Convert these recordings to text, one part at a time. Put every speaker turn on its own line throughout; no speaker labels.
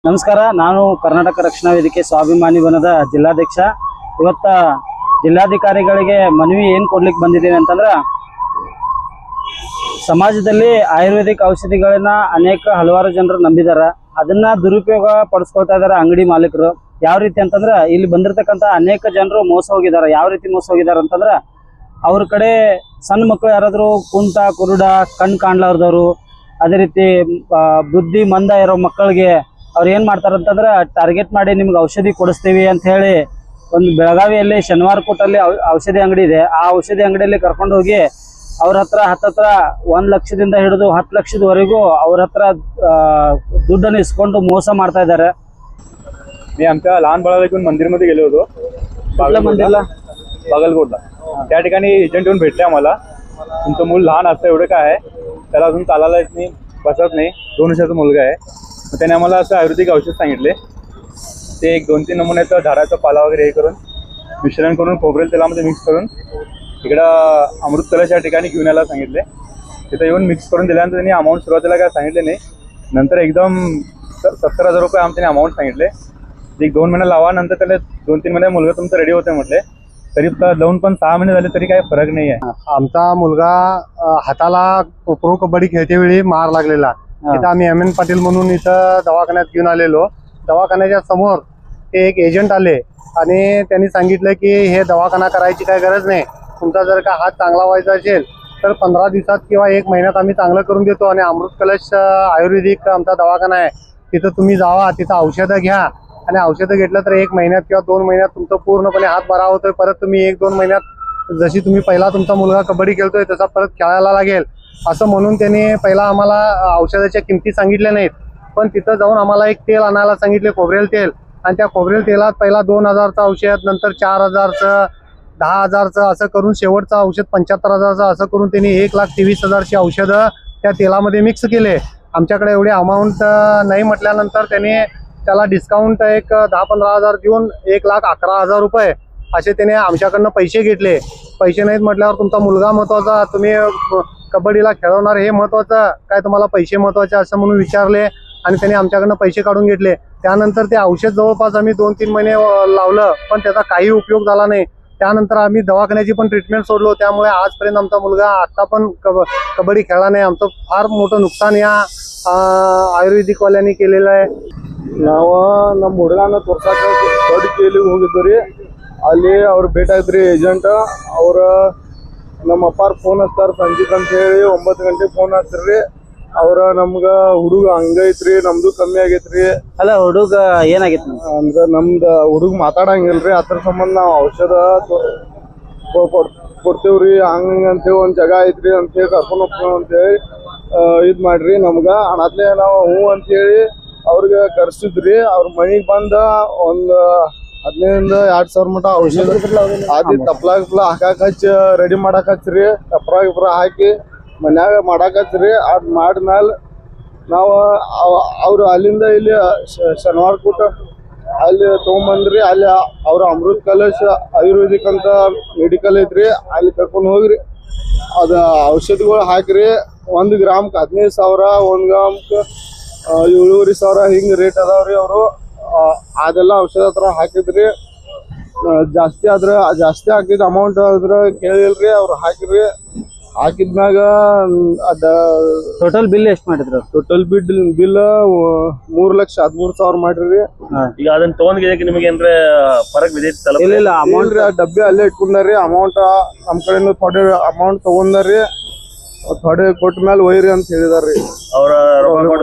ನಮಸ್ಕಾರ. ನಾನು ಕರ್ನಾಟಕ ರಕ್ಷಣಾ ವೇದಿಕೆ ಸ್ವಾಭಿಮಾನಿ ವನದ ಜಿಲ್ಲಾಧ್ಯಕ್ಷ. ಇವತ್ತ ಜಿಲ್ಲಾಧಿಕಾರಿಗಳಿಗೆ ಮನವಿ ಏನು ಕೊಡ್ಲಿಕ್ಕೆ ಬಂದಿದ್ದೀನಿ ಅಂತಂದ್ರೆ, ಸಮಾಜದಲ್ಲಿ ಆಯುರ್ವೇದಿಕ್ ಔಷಧಿಗಳನ್ನ ಹಲವಾರು ಜನರು ನಂಬಿದ್ದಾರೆ. ಅದನ್ನ ದುರುಪಯೋಗ ಪಡಿಸ್ಕೊಳ್ತಾ ಇದ್ದಾರೆ ಅಂಗಡಿ ಮಾಲೀಕರು. ಯಾವ ರೀತಿ ಅಂತಂದ್ರೆ, ಇಲ್ಲಿ ಬಂದಿರತಕ್ಕಂಥ ಅನೇಕ ಜನರು ಮೋಸ ಹೋಗಿದ್ದಾರೆ. ಯಾವ ರೀತಿ ಮೋಸ ಹೋಗಿದ್ದಾರೆ ಅಂತಂದ್ರೆ, ಅವ್ರ ಕಡೆ ಸಣ್ಣ ಮಕ್ಕಳು ಯಾರಾದರೂ ಕುಂಟ ಕುರುಡ ಕಣ್ ಕಾಣ್ಲಾರ್ದವರು, ಅದೇ ರೀತಿ ಬುದ್ಧಿ ಮಂದ ಇರೋ ಮಕ್ಕಳಿಗೆ ಅವ್ರು ಏನು ಮಾಡ್ತಾರೆ ಅಂತಂದ್ರೆ, ಟಾರ್ಗೆಟ್ ಮಾಡಿ ನಿಮ್ಗೆ ಔಷಧಿ ಕೊಡಿಸ್ತೀವಿ ಅಂತ ಹೇಳಿ ಒಂದು ಬೆಳಗಾವಿಯಲ್ಲಿ ಶನಿವಾರ ಕೂಟಲ್ಲಿ ಔಷಧಿ ಅಂಗಡಿ ಇದೆ. ಆ ಔಷಧಿ ಅಂಗಡಿಯಲ್ಲಿ ಕರ್ಕೊಂಡು ಹೋಗಿ ಅವ್ರ ಹತ್ರ ಹತ್ತತ್ರ 1 ಲಕ್ಷದಿಂದ ಹಿಡಿದು 10 ಲಕ್ಷದವರೆಗೂ ಅವ್ರ ಹತ್ರ ದುಡ್ಡನ್ನು इस्ಕೊಂಡು मೋಸ ಮಾಡ್ತಾ ಇದ್ದಾರೆ.
मी आमच्या लहान बाळाला घेऊन मंदिरमध्ये गेलो होतो.
मंदिरला
बागलकोटला. त्या ठिकाणी एजंट येऊन भेटले आम्हाला. तुमचं मूल लहान असतं, एवढं काय आहे, त्याला अजून चालायला येत नाही, बसत नाही, 2 वर्षाचा मुलगा आहे. त्याने आम्हाला असं आयुर्वेदिक औषध सांगितले. ते 1-2-3 नमुन्याचं झाडाचा पाला वगैरे हे करून मिश्रण करून खोबरेल तेलामध्ये मिक्स करून इकडं अमृत कलश या ठिकाणी घेऊन यायला सांगितले. तिथं येऊन मिक्स करून दिल्यानंतर त्यांनी अमाऊंट सुरुवातीला काय सांगितले नाही. नंतर एकदम 70,000 रुपये त्यांनी अमाऊंट सांगितले. 1-2 महिने लावा, नंतर त्याला 2-3 महिने मुलगा तुमचा रेडी होते म्हटले. तरी लावून पण 6 महिने झाले तरी काही फरक नाही आहे.
आमचा मुलगा हाताला प्रो कबड्डी खेळते वेळी मार लागलेला. तिथं आम्ही MN पाटील म्हणून इथं दवाखान्यात घेऊन आलेलो. दवाखान्याच्या समोर ते एक एजंट आले आणि त्यांनी सांगितलं की हे दवाखाना करायची काही गरज नाही, तुमचा जर का हात चांगला व्हायचा असेल तर 15 दिवसात किंवा 1 महिन्यात आम्ही चांगलं करून देतो. आणि अमृत कलश आयुर्वेदिक आमचा दवाखाना आहे, तिथं तुम्ही जावा, तिथं औषधं घ्या आणि औषधं घेतलं तर 1 महिन्यात किंवा 2 महिन्यात तुमचं पूर्णपणे हात बरा होतोय. परत तुम्ही 1-2 महिन्यात जशी तुम्ही पहिला तुमचा मुलगा कबड्डी खेळतोय तसा परत खेळायला लागेल असं म्हणून त्यांनी पहिला आम्हाला औषधाच्या किमती सांगितल्या नाहीत. पण तिथं जाऊन आम्हाला एक तेल आणायला सांगितले, खोबरेल तेल. आणि त्या खोबरेल तेलात पहिला 2,000चं औषध, नंतर 4,000चं, 10,000चं असं करून शेवटचं औषध 75,000चं असं करून त्यांनी 1,23,000ची औषधं त्या तेलामध्ये मिक्स केले. आमच्याकडे एवढी अमाऊंट नाही म्हटल्यानंतर त्यांनी त्याला डिस्काउंट एक 10-15,000 देऊन 1,11,000 रुपये असे त्याने आमच्याकडनं पैसे घेतले. पैसे नाहीत म्हटल्यावर तुमचा मुलगा महत्त्वाचा, तुम्ही कबड्डीला खेळवणार हे महत्त्वाचं काय, तुम्हाला पैसे महत्त्वाचे असं म्हणून विचारले आणि त्यांनी आमच्याकडनं पैसे काढून घेतले. त्यानंतर ते औषध जवळपास आम्ही 2-3 महिने लावलं, पण त्याचा काही उपयोग झाला नाही. त्यानंतर आम्ही दवाखान्याची पण ट्रीटमेंट सोडलो. त्यामुळे आजपर्यंत आमचा मुलगा आत्ता पण कबड्डी खेळला नाही. आमचं फार मोठं नुकसान या ಆಯುರ್ವೇದಿಕ್ವಾಲ್ಯಾನಿ केलेलं आहे.
ನಾವು ನಮ್ಮ ಹುಡುಗನ ತೋರ್ಸಕ್ಕೆ ದೊಡ್ಡ ಕೇಳಿಗೆ ಹೋಗಿದ್ರಿ. ಅಲ್ಲಿ ಅವ್ರು ಭೇಟಿಯಾಗಿದ್ರಿ ಏಜೆಂಟ್. ಅವ್ರ ನಮ್ಮ ಅಪ್ಪಾರ ಫೋನ್ ಹಚ್ತಾರ ಸಂಜೆಗೆ ಅಂತ ಹೇಳಿ 9 ಗಂಟೆಗೆ ಫೋನ್ ಹಚ್ಚಿರಿ. ಅವ್ರ ನಮ್ಗ ಹುಡುಗ ಹಂಗೈತ್ರಿ, ನಮ್ದು ಕಮ್ಮಿ ಆಗೈತ್ರಿ.
ಅಲ್ಲ, ಹುಡುಗ ಏನಾಗಿತ್ತು
ಅಂದ್ರೆ ನಮ್ದು ಹುಡುಗ ಮಾತಾಡಂಗಿಲ್ರಿ. ಅದ್ರ ಸಂಬಂಧ ನಾವು ಔಷಧ ಕೊಡ್ತೇವ್ರಿ. ಹಂಗ ಅಂತೇಳಿ ಒಂದ್ ಜಾಗ ಐತ್ರಿ ಅಂತೇಳಿ ಕರ್ಕೊಂಡು ಹೋಗ್ತೇವೆ ಅಂತೇಳಿ ಇದ್ ಮಾಡ್ರಿ. ನಮ್ಗ ಅದ್ಲೇ ನಾವು ಹ್ಞೂ ಅಂತೇಳಿ ಅವ್ರಿಗೆ ಕರ್ಸಿದ್ರಿ. ಅವ್ರ ಮನಿಗ್ ಬಂದ ಒಂದ್ 15,000-20,000 ಮಟ ಔಷಧ ಅದಿ ತಪ್ಲಾಗ ಹಾಕಾಕ ಹಚ್ಚಿ ರೆಡಿ ಮಾಡಾಕ ಹಚ್ಚ್ರಿ. ತಪ್ರ ಹಾಕಿ ಮನ್ಯಾಗ ಮಾಡಾಕ ಹಚ್ಚ್ರಿ. ಅದ್ ಮಾಡಿದ್ಮೇಲೆ ನಾವು ಅವ್ರು ಅಲ್ಲಿಂದ ಇಲ್ಲಿ ಶನಿವಾರ ಕೂಟ ಅಲ್ಲಿ ತೊಗೊಂಬಂದ್ರಿ. ಅಲ್ಲಿ ಅವ್ರ ಅಮೃತ್ ಕಲಶ್ ಆಯುರ್ವೇದಿಕ್ ಅಂತ ಮೆಡಿಕಲ್ ಐತ್ರಿ, ಅಲ್ಲಿ ಕರ್ಕೊಂಡು ಹೋಗ್ರಿ. ಅದ ಔಷಧಿಗಳು ಹಾಕ್ರಿ. 1 ಗ್ರಾಮ್ಗೆ 15,000, 1 ಗ್ರಾಮ್ಗೆ 7,500 ಹಿಂಗೆ ರೇಟ್ ಅದಾವ್ರಿ. ಅವರು ಅದೆಲ್ಲ ಔಷಧ ಹತ್ರ ಹಾಕಿದ್ರಿ. ಜಾಸ್ತಿ ಆದ್ರೆ ಜಾಸ್ತಿ ಹಾಕಿದ ಅಮೌಂಟ್ ಆದ್ರೆ ಕೇಳಿಲ್ರಿ. ಅವ್ರು ಹಾಕಿದ್ರಿ. ಹಾಕಿದ್ಮ್ಯಾಗ ಅದ
ಟೋಟಲ್ ಬಿಲ್ ಎಷ್ಟು ಮಾಡಿದ್ರು?
ಟೋಟಲ್ ಬಿಲ್ 3,13,000 ಮಾಡ್ರಿ.
ಈಗ ಅದನ್ನ ತಗೊಂಡ್ ನಿಮಗೆ ಏನ್ರ ಫರಕ್ ಬಿದ್ದೈತಿ?
ಇಲ್ಲ, ಅಮೌಂಟ್
ಡಬ್ಬಿ ಅಲ್ಲೇ ಇಟ್ಕೊಂಡಾರಿ. ಅಮೌಂಟ್ ನಮ್ ಕಡೆಯಿಂದ ಥೋಡೆ ಅಮೌಂಟ್ ತಗೊಂಡಾರಿ. ಥೋಡೆ ಕೊಟ್ಟ ಮೇಲೆ ಒಯ್ರಿ ಅಂತ ಹೇಳಿದಾರ್ರಿ.
ಅವ್ರ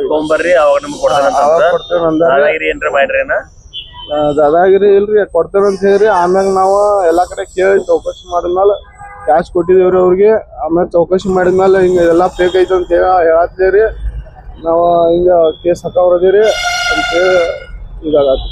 ತಗೊಂಬರ್ರಿ, ಅವಾಗ ನಮ್ಗೆ ಕೊಡ್ತೇನೆ ಏನ್ರ ಮಾಡ್ರಿ.
ಅದಾಗಿರಿ ಇಲ್ರಿ, ಕೊಡ್ತೇವೆ ಅಂತ ಹೇಳಿರಿ. ಆಮ್ಯಾಗ ನಾವು ಎಲ್ಲಾ ಕಡೆ ಕೇಳಿ ಚೌಕಶಿ ಮಾಡಿದ್ಮೇಲೆ ಕ್ಯಾಶ್ ಕೊಟ್ಟಿದೇವ್ರಿ ಅವ್ರಿಗೆ. ಆಮೇಲೆ ಚೌಕಶಿ ಮಾಡಿದ್ಮೇಲೆ ಹಿಂಗ ಎಲ್ಲಾ ಫೇಕ್ ಐತೆ ಅಂತ ಹೇಳತ್ತೀರಿ. ನಾವು ಹಿಂಗ ಕೇಸ್ ಹಾಕವ್ರದಿರಿ ಅಂತ ಹೇಳಿ ಇದಾಗತ್ತಿ.